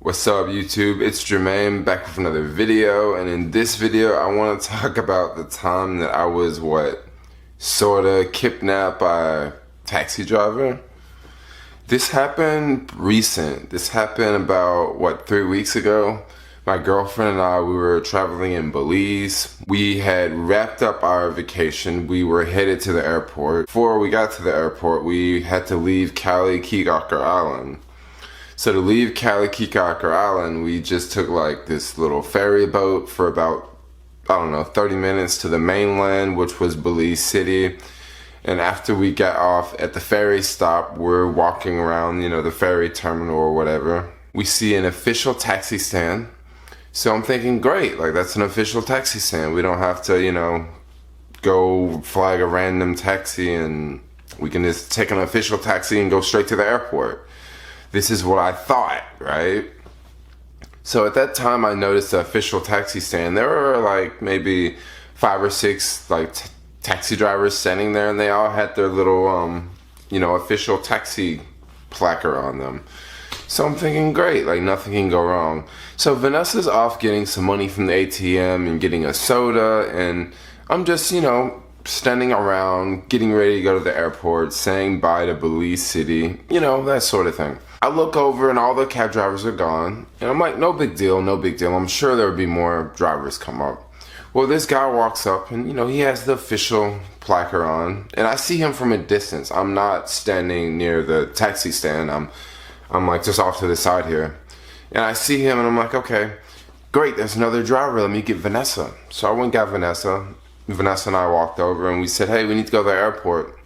What's up YouTube? It's Jermaine back with another video, and in this video I want to talk about the time that I was sorta kidnapped by a taxi driver. This happened recent. This happened about 3 weeks ago. My girlfriend and I, we were traveling in Belize. We had wrapped up our vacation. We were headed to the airport. Before we got to the airport, we had to leave Kikaker Island. So to leave Kikaker Island, we just took this little ferry boat for about, 30 minutes to the mainland, which was Belize City. And after we got off at the ferry stop, we're walking around, the ferry terminal or whatever. We see an official taxi stand. So I'm thinking, great, that's an official taxi stand. We don't have to, go flag a random taxi, and we can just take an official taxi and go straight to the airport. This is what I thought, right? So at that time, I noticed the official taxi stand. There were maybe 5 or 6 taxi drivers standing there, and they all had their little, official taxi placard on them. So I'm thinking, great, nothing can go wrong. So Vanessa's off getting some money from the ATM and getting a soda, and I'm just, standing around, getting ready to go to the airport, saying bye to Belize City, that sort of thing. I look over and all the cab drivers are gone, and I'm like, no big deal, no big deal. I'm sure there'll be more drivers come up. Well, this guy walks up and, he has the official placard on, and I see him from a distance. I'm not standing near the taxi stand. I'm just off to the side here. And I see him and I'm like, okay, great, there's another driver. Let me get Vanessa. So I went and got Vanessa. Vanessa and I walked over and we said, hey, we need to go to the airport.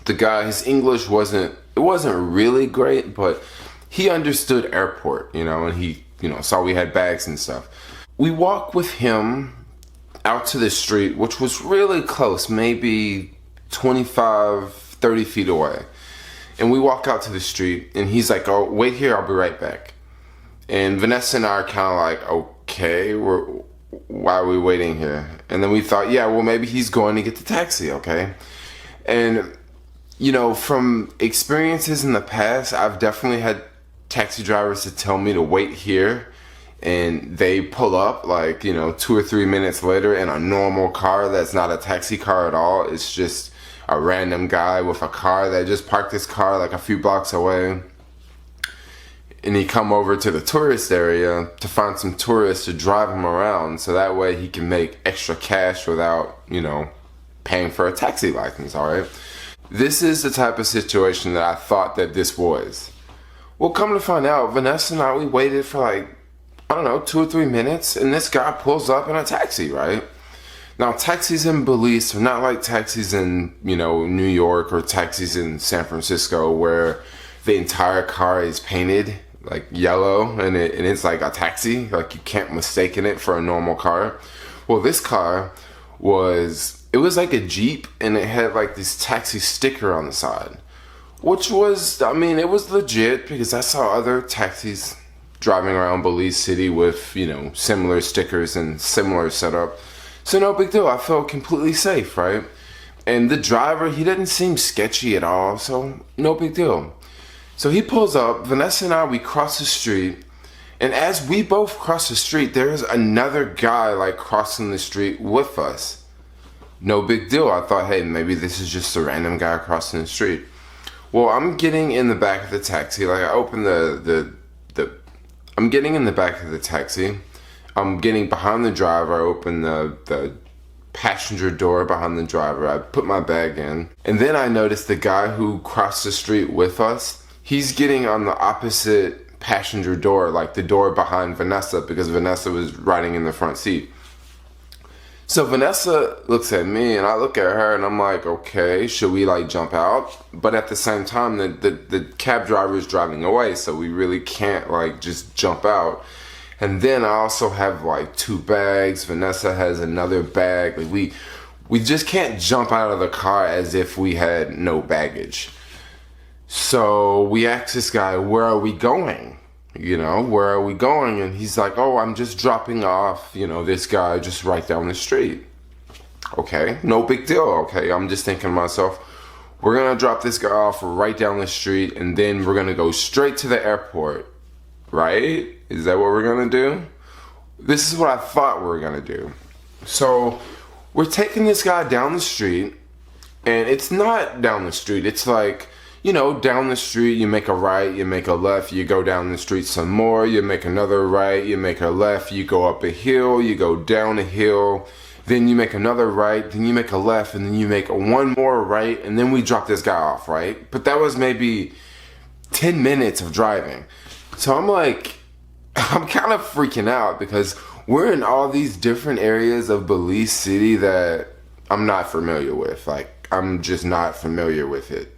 The guy, his English wasn't really great, but he understood airport, and he, saw we had bags and stuff. We walked with him out to the street, which was really close, maybe 25, 30 feet away. And we walk out to the street, and he's like, oh, wait here, I'll be right back. And Vanessa and I are kind of like, okay, why are we waiting here? And then we thought, yeah, well, maybe he's going to get the taxi, okay? And, from experiences in the past, I've definitely had taxi drivers to tell me to wait here, and they pull up 2 or 3 minutes later in a normal car that's not a taxi car at all. It's just a random guy with a car that just parked his car a few blocks away, and he come over to the tourist area to find some tourists to drive him around, so that way he can make extra cash without paying for a taxi license. All right, this is the type of situation that I thought that this was. Well, come to find out, Vanessa and I, we waited for 2 or 3 minutes, and this guy pulls up in a taxi, right? Now, taxis in Belize are not like taxis in, New York or taxis in San Francisco, where the entire car is painted yellow and it's like a taxi. You can't mistake it for a normal car. Well, this car was like a Jeep, and it had this taxi sticker on the side, which was, it was legit because I saw other taxis driving around Belize City with, similar stickers and similar setup. So no big deal. I felt completely safe, right? And the driver, he didn't seem sketchy at all, so no big deal. So he pulls up, Vanessa and I, we cross the street, and as we both cross the street, there's another guy crossing the street with us. No big deal. I thought, hey, maybe this is just a random guy crossing the street. Well, I'm getting in the back of the taxi, I open I'm getting in the back of the taxi. I'm getting behind the driver. I open the passenger door behind the driver. I put my bag in. And then I noticed the guy who crossed the street with us, he's getting on the opposite passenger door, the door behind Vanessa, because Vanessa was riding in the front seat. So Vanessa looks at me and I look at her and I'm like, okay, should we jump out? But at the same time, the cab driver is driving away, so we really can't just jump out. And then I also have 2 bags. Vanessa has another bag. We just can't jump out of the car as if we had no baggage. So we asked this guy, where are we going? Where are we going? And he's like, oh, I'm just dropping off, this guy just right down the street. Okay, no big deal. Okay, I'm just thinking to myself, we're going to drop this guy off right down the street, and then we're going to go straight to the airport. right? Is that what we're gonna do? This is what I thought we were gonna do. So we're taking this guy down the street, and it's not down the street. It's like, you know, down the street, you make a right, you make a left, you go down the street some more, you make another right, you make a left, you go up a hill, you go down a hill, then you make another right, then you make a left, and then you make one more right, and then we drop this guy off, right? But that was maybe 10 minutes of driving. So I'm like, I'm kind of freaking out because we're in all these different areas of Belize City that I'm not familiar with. Like, I'm just not familiar with it.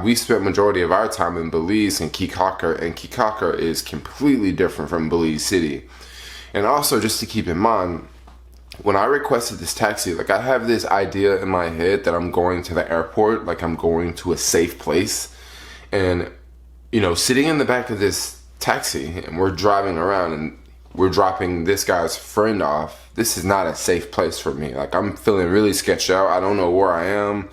We spent majority of our time in Belize and Kikaka, and Kikaka is completely different from Belize City. And also, just to keep in mind, when I requested this taxi, like, I have this idea in my head that I'm going to the airport, like I'm going to a safe place. And, you know, sitting in the back of this taxi, and we're driving around, and we're dropping this guy's friend off. This is not a safe place for me. Like, I'm feeling really sketched out. I don't know where I am.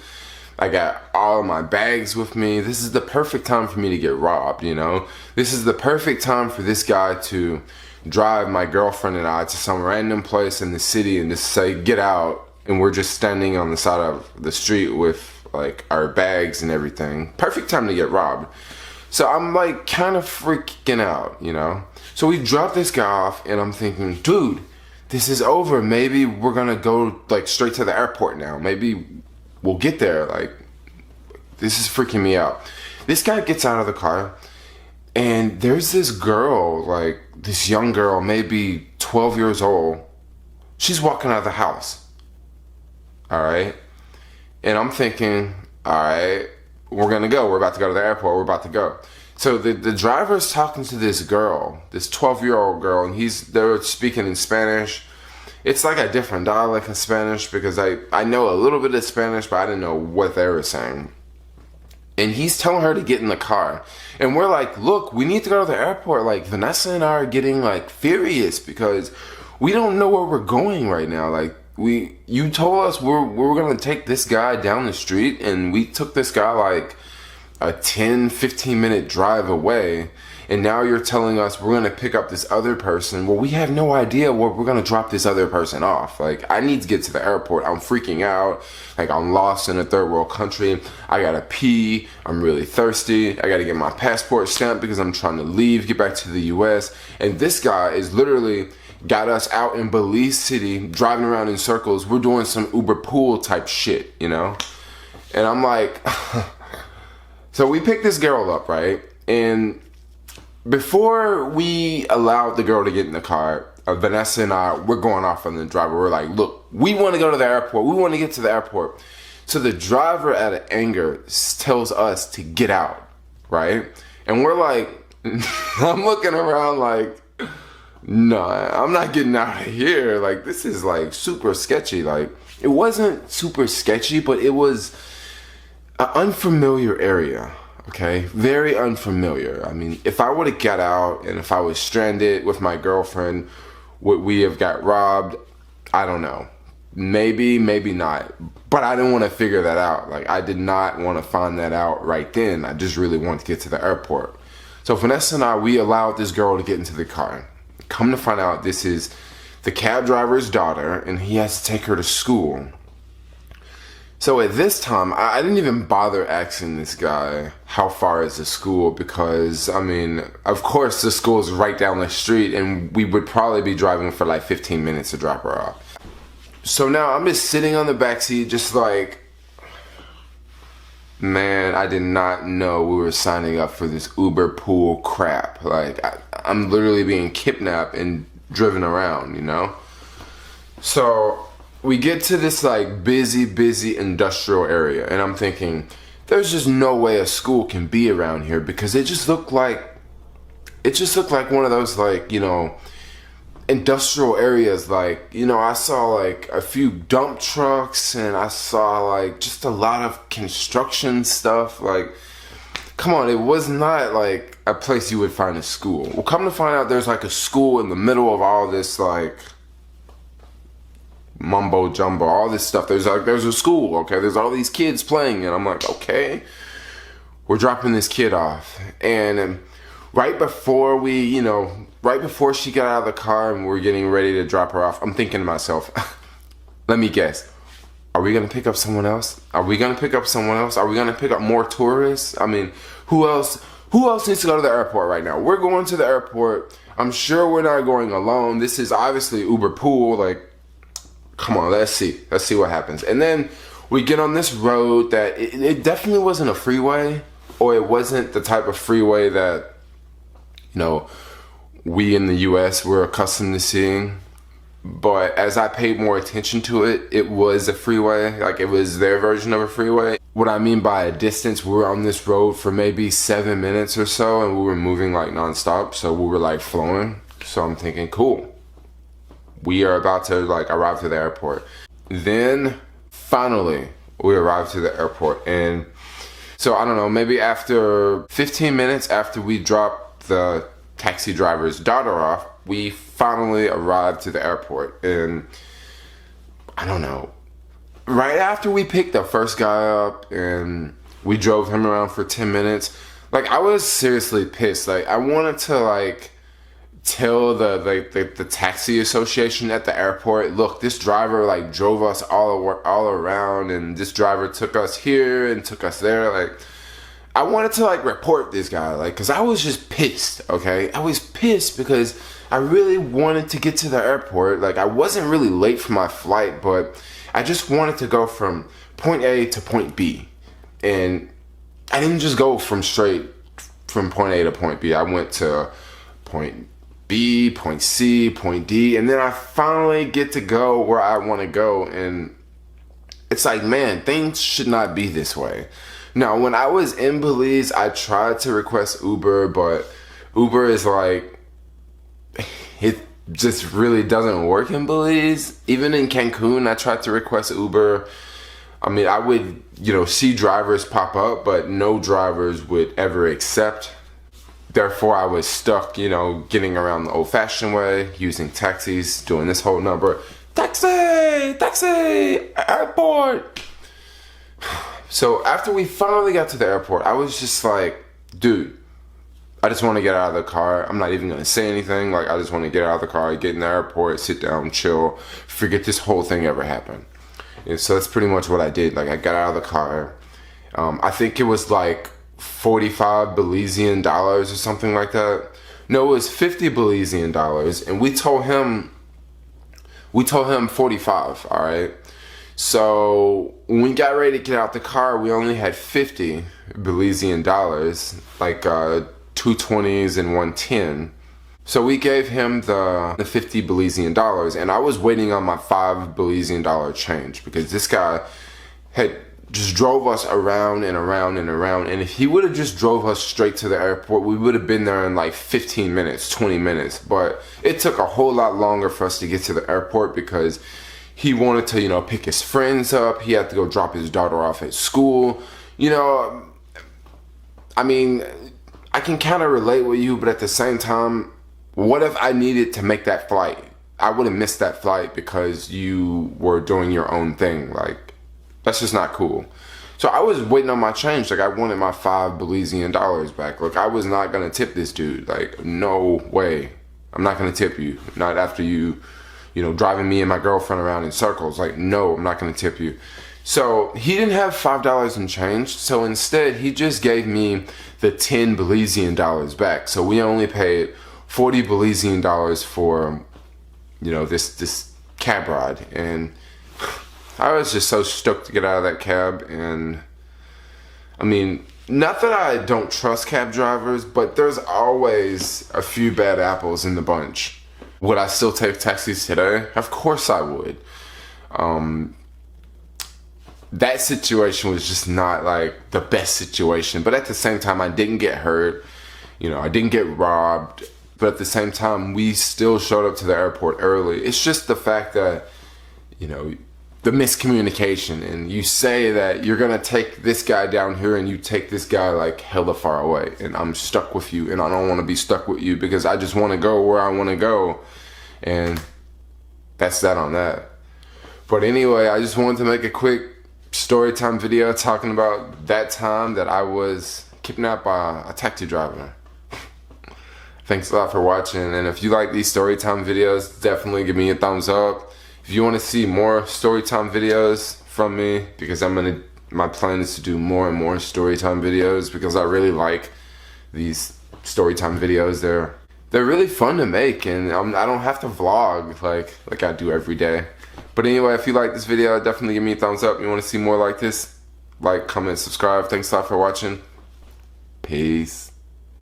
I got all of my bags with me. This is the perfect time for me to get robbed, you know? This is the perfect time for this guy to drive my girlfriend and I to some random place in the city and just say, get out. And we're just standing on the side of the street with, like, our bags and everything. Perfect time to get robbed. So I'm, like, kind of freaking out, you know? So we drop this guy off, and I'm thinking, dude, this is over. Maybe we're gonna go, like, straight to the airport now. Maybe we'll get there. Like, this is freaking me out. This guy gets out of the car, and there's this girl, like, this young girl, maybe 12 years old. She's walking out of the house. All right? And I'm thinking, all right, we're gonna go. We're about to go to the airport. We're about to go. So the driver's talking to this girl, this 12-year-old girl, and they're speaking in Spanish. It's like a different dialect in Spanish because I know a little bit of Spanish, but I didn't know what they were saying. And he's telling her to get in the car. And we're like, look, we need to go to the airport. Like, Vanessa and I are getting, like, furious because we don't know where we're going right now. Like, you told us we're going to take this guy down the street, and we took this guy, like, a 10-15 minute drive away, and now you're telling us we're going to pick up this other person. Well, we have no idea where we're going to drop this other person off. Like, I need to get to the airport. I'm freaking out. Like, I'm lost in a third world country. I gotta pee. I'm really thirsty. I gotta get my passport stamped because I'm trying to leave, get back to the US. And this guy is literally got us out in Belize City, driving around in circles. We're doing some Uber pool type shit, you know? And I'm like, so we picked this girl up, right? And before we allowed the girl to get in the car, Vanessa and I, we're going off on the driver. We're like, look, we want to go to the airport. We want to get to the airport. So the driver, out of anger, tells us to get out, right? And we're like, I'm looking around like, no, I'm not getting out of here. Like, this is like super sketchy. Like, it wasn't super sketchy, but it was an unfamiliar area. Okay, very unfamiliar. I mean, if I would have got out and if I was stranded with my girlfriend, would we have got robbed? I don't know. Maybe, maybe not. But I didn't want to figure that out. Like, I did not want to find that out right then. I just really wanted to get to the airport. So Vanessa and I, we allowed this girl to get into the car. Come to find out, this is the cab driver's daughter, and he has to take her to school. So at this time, I didn't even bother asking this guy how far is the school because, I mean, of course the school is right down the street and we would probably be driving for like 15 minutes to drop her off. So now I'm just sitting on the backseat just like, man, I did not know we were signing up for this Uber pool crap. Like, I'm literally being kidnapped and driven around, you know? So we get to this like busy industrial area, and I'm thinking, there's just no way a school can be around here because it just looked like one of those, like, you know, industrial areas. Like, you know, I saw like a few dump trucks and I saw like just a lot of construction stuff. Like, come on, it was not like a place you would find a school. Well, come to find out, there's like a school in the middle of all this like mumbo jumbo, all this stuff. There's a school, okay? There's all these kids playing, and I'm like, okay, we're dropping this kid off. And right before right before she got out of the car and we were getting ready to drop her off, I'm thinking to myself, let me guess. Are we gonna pick up someone else? Are we gonna pick up someone else? Are we gonna pick up more tourists? I mean, who else needs to go to the airport right now? We're going to the airport. I'm sure we're not going alone. This is obviously Uber pool. Like, come on, let's see what happens. And then we get on this road that it definitely wasn't a freeway, or it wasn't the type of freeway that, we in the US were accustomed to seeing. But as I paid more attention to it, it was a freeway. Like, it was their version of a freeway. What I mean by a distance, we were on this road for maybe 7 minutes or so, and we were moving like nonstop. So we were like flowing. So I'm thinking, cool. We are about to like arrive to the airport. Then finally we arrived to the airport. And so I don't know, maybe after 15 minutes after we dropped the taxi driver's daughter off, we finally arrived to the airport. And I don't know, right after we picked the first guy up and we drove him around for 10 minutes, like, I was seriously pissed. Like, I wanted to like tell the taxi association at the airport, look, this driver like drove us all around, and this driver took us here and took us there. Like, I wanted to like report this guy, like, cause I was just pissed. Okay, I was pissed because I really wanted to get to the airport. Like, I wasn't really late for my flight, but I just wanted to go from point A to point B. And I didn't just go straight from point A to point B. I went to point B, point C, point D, and then I finally get to go where I want to go. And it's like, man, things should not be this way. Now, when I was in Belize, I tried to request Uber, but Uber is like, it just really doesn't work in Belize. Even in Cancun, I tried to request Uber. I mean, I would, see drivers pop up, but no drivers would ever accept. Therefore, I was stuck, getting around the old-fashioned way, using taxis, doing this whole number. Taxi! Taxi! Airport! So after we finally got to the airport, I was just like, dude, I just want to get out of the car. I'm not even going to say anything. Like, I just want to get out of the car, get in the airport, sit down, chill, forget this whole thing ever happened. And so that's pretty much what I did. Like, I got out of the car. I think it was like 45 Belizean dollars or something like that. No, it was 50 Belizean dollars. And we told him 45, all right? So when we got ready to get out the car, we only had 50 Belizean dollars, like 220s and 110. So we gave him the 50 Belizean dollars, and I was waiting on my 5 Belizean dollar change because this guy had just drove us around and around and around. And if he would have just drove us straight to the airport, we would have been there in like 15 minutes, 20 minutes. But it took a whole lot longer for us to get to the airport because he wanted to, pick his friends up. He had to go drop his daughter off at school. I mean, I can kind of relate with you, but at the same time, what if I needed to make that flight? I would have missed that flight because you were doing your own thing. Like, that's just not cool. So I was waiting on my change. Like, I wanted my 5 Belizean dollars back. Look, I was not going to tip this dude. Like, no way. I'm not going to tip you. Not after you, driving me and my girlfriend around in circles. Like, no, I'm not going to tip you. So he didn't have $5 in change. So instead, he just gave me the 10 Belizean dollars back. So we only paid 40 Belizean dollars for, this cab ride. And I was just so stoked to get out of that cab. And I mean, not that I don't trust cab drivers, but there's always a few bad apples in the bunch. Would I still take taxis today? Of course I would. That situation was just not like the best situation, but at the same time, I didn't get hurt. I didn't get robbed, but at the same time, we still showed up to the airport early. It's just the fact that, the miscommunication, and you say that you're gonna take this guy down here and you take this guy like hella far away, and I'm stuck with you, and I don't want to be stuck with you because I just want to go where I want to go. And that's that on that. But anyway, I just wanted to make a quick story time video talking about that time that I was kidnapped by a taxi driver. Thanks a lot for watching, and if you like these storytime videos, definitely give me a thumbs up. If you want to see more storytime videos from me, because my plan is to do more and more storytime videos, because I really like these storytime videos. They're really fun to make, and I don't have to vlog like I do every day. But anyway, if you like this video, definitely give me a thumbs up. You want to see more like this, like, comment, subscribe. Thanks a lot for watching. Peace.